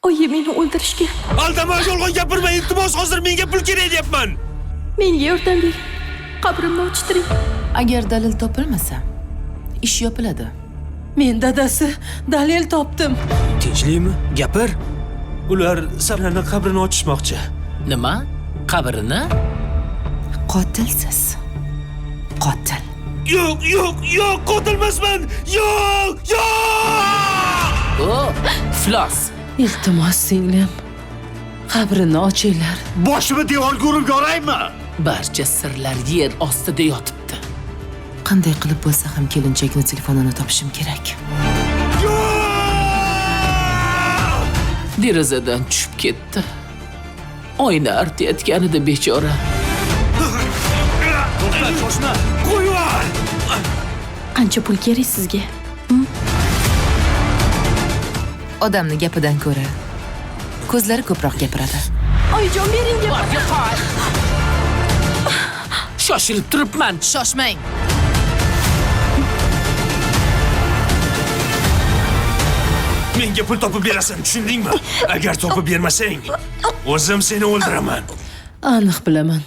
Oyi meni o'ldirishga. Aldama, yolg'on gapirma, iltimos, hozir menga pul kerak deyapman. Menga yordam bering. Qabrimni ochtiring. Agar dalil topilmasa, ish yopiladi. Men dadasi dalil topdim. Tinchlikmi? Gapir. Ular Sarlarning qabrini ochishmoqchi. Nima? Qabrini? Qotilsiz. Qotil. Yo'q, qotilmasman. Yo'q! O, iflos. Iltimos singlim. Qabrini ochinglar. Boshimni devorga urib yoraymi? Barcha sirlar yer ostida yotibdi. Qanday qilib bo'lsa ham kelinchakning telefonini topishim kerak. Derazadan tushib ketdi. Oyna artayotganida bechora. To'xta, shoshma. Qo'yvar! Qancha pul kerak sizga? Odamni gapidan ko'ra ko'zlari ko'proq gapiradi. Oyijon bering deb. Shoshilib turibman. Shoshmang. Menga pul topib berasan, tushundingmi? Agar topib bermasang, o'zim seni o'ldiraman. Aniq bilaman.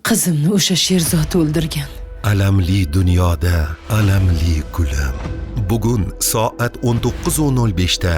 Qizimni o'sha Sherzod o'ldirgan. Alamli dunyoda alamli kulim. Bugun soat 19:05 da